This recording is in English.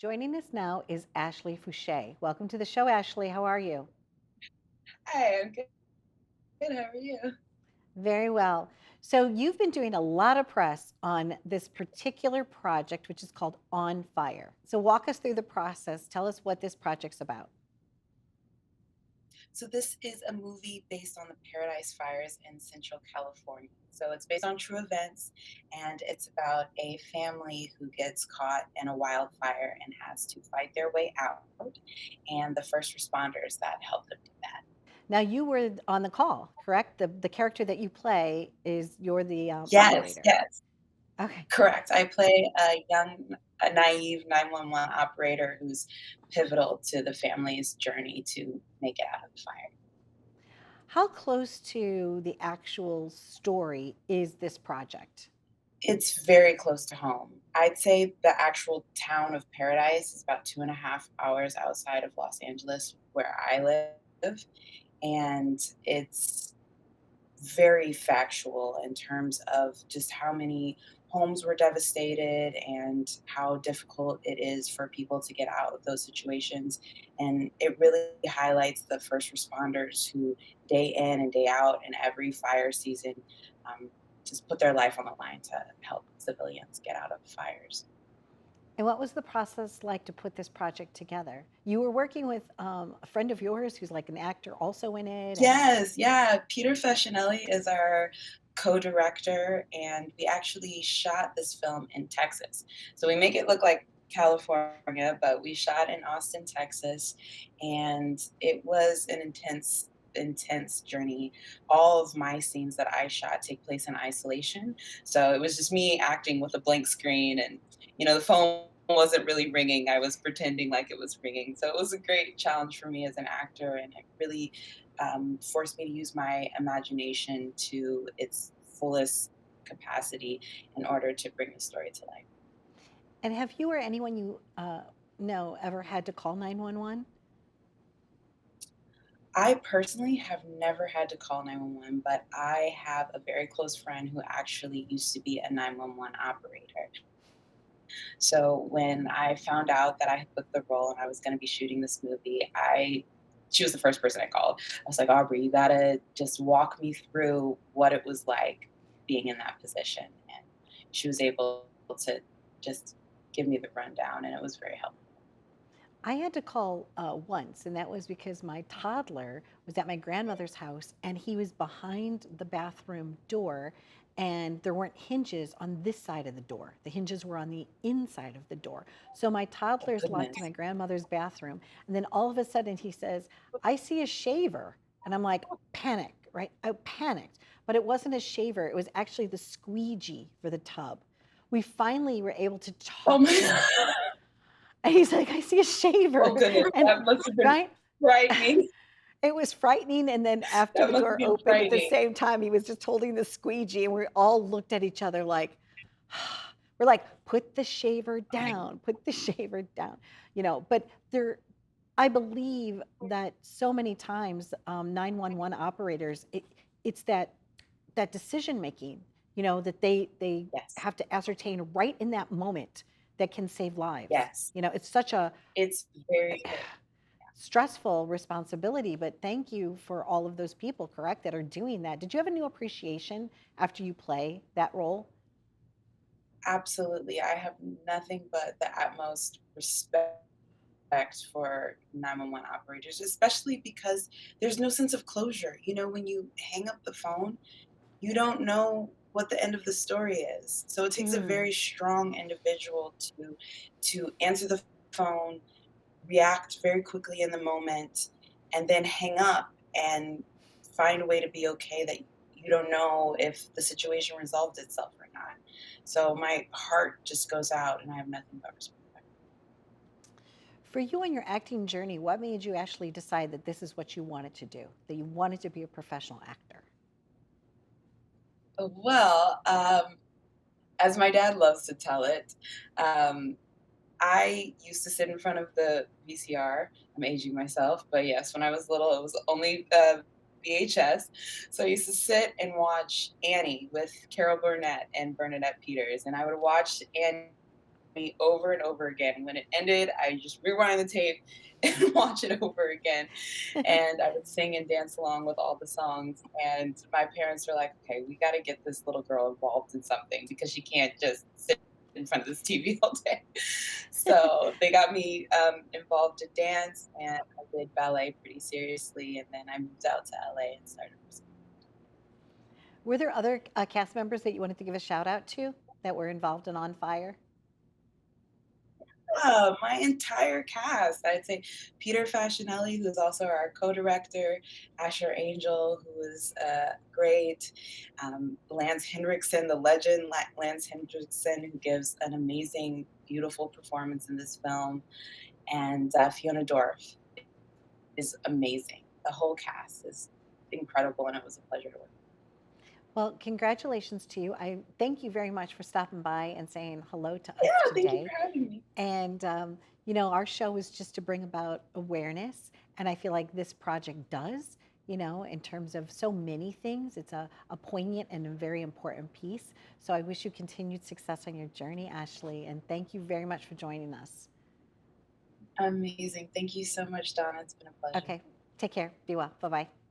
Joining us now is Ashlei Foushee. Welcome to the show, Ashley. How are you? Hi, I'm good. How are you? Very well. So, you've been doing a lot of press on this particular project, which is called On Fire. So, walk us through the process. Tell us what this project's about. So this is a movie based on the Paradise Fires in Central California. So it's based on true events, and it's about a family who gets caught in a wildfire and has to fight their way out, and the first responders that help them do that. Now, you were on the call, correct? The character that you play is you're the Yes, operator. yes, Okay. correct. I play a naive 911 operator who's pivotal to the family's journey to make it out of the fire. How close to the actual story is this project? It's very close to home. I'd say the actual town of Paradise is about 2.5 hours outside of Los Angeles, where I live, and it's very factual in terms of just how many homes were devastated and how difficult it is for people to get out of those situations. And it really highlights the first responders who, day in and day out, in every fire season, um, just put their life on the line to help civilians get out of fires. And what was the process like to put this project together? You were working with a friend of yours who's like an actor also in it, and Yes, yeah. Peter Fascinelli is our co-director, and we actually shot this film in Texas. So we make it look like California, but we shot in Austin, Texas, and it was an intense journey. All of my scenes that I shot take place in isolation. So it was just me acting with a blank screen, and the phone wasn't really ringing. I was pretending like it was ringing. So it was a great challenge for me as an actor, and it really forced me to use my imagination to its fullest capacity in order to bring the story to life. have you or anyone you know ever had to call 911? I personally have never had to call 911, but I have a very close friend who actually used to be a 911 operator. So when I found out that I had booked the role and I was going to be shooting this movie, she was the first person I called. I was like, Aubrey, you gotta just walk me through what it was like being in that position. And she was able to just give me the rundown, and it was very helpful. I had to call once, and that was because my toddler was at my grandmother's house and he was behind the bathroom door, and there weren't hinges on this side of the door. The hinges were on the inside of the door. So my Oh, toddler's locked in my goodness. grandmother's bathroom, and then all of a sudden he says, I see a shaver. And I'm like, panic, right? I panicked. But it wasn't a shaver, it was actually the squeegee for the tub. We finally were able to Oh, talk to him, my. and he's like, I see a Oh, shaver. goodness. And That must have been right? frightening. It was frightening. And then after That the must have door been opened at the frightening. same time, he was just holding the squeegee, and we all looked at each other like, we're like, put the shaver Oh, my. down, put the shaver down, But there, I believe that so many times 911 operators, it's that decision making, that they Yes. have to ascertain right in that moment that can save lives. Yes. It's such a It's very good. stressful responsibility, but thank you for all of those people, correct, that are doing that. Did you have a new appreciation after you play that role? Absolutely. I have nothing but the utmost respect for 911 operators, especially because there's no sense of closure. When you hang up the phone, you don't know what the end of the story is. So it takes a Mm. very strong individual to answer the phone, react very quickly in the moment, and then hang up and find a way to be okay that you don't know if the situation resolved itself or not. So my heart just goes out, and I have nothing but respect. For you on your acting journey, what made you actually decide that this is what you wanted to do, that you wanted to be a professional actor? Well, as my dad loves to tell it, um, I used to sit in front of the VCR. I'm aging myself, but yes, when I was little, it was only VHS. So I used to sit and watch Annie with Carol Burnett and Bernadette Peters, and I would watch Annie me over and over again. When it ended, I just rewind the tape and watch it over again. And I would sing and dance along with all the songs. And my parents were like, okay, we got to get this little girl involved in something because she can't just sit in front of this TV all day. So they got me involved in dance, and I did ballet pretty seriously. And then I moved out to LA and started. Were there other cast members that you wanted to give a shout out to that were involved in On Fire? My entire cast. I'd say Peter Facinelli, who's also our co-director, Asher Angel, who was great, Lance Henriksen, the legend, Lance Henriksen, who gives an amazing, beautiful performance in this film, and Fiona Dorff is amazing. The whole cast is incredible, and it was a pleasure to work. Well, congratulations to you. I thank you very much for stopping by and saying hello to Yeah, us thank you today. for having me. And, our show is just to bring about awareness. And I feel like this project does, in terms of so many things. It's a poignant and a very important piece. So I wish you continued success on your journey, Ashley. And thank you very much for joining us. Amazing. Thank you so much, Donna. It's been a pleasure. Okay, take care. Be well. Bye bye.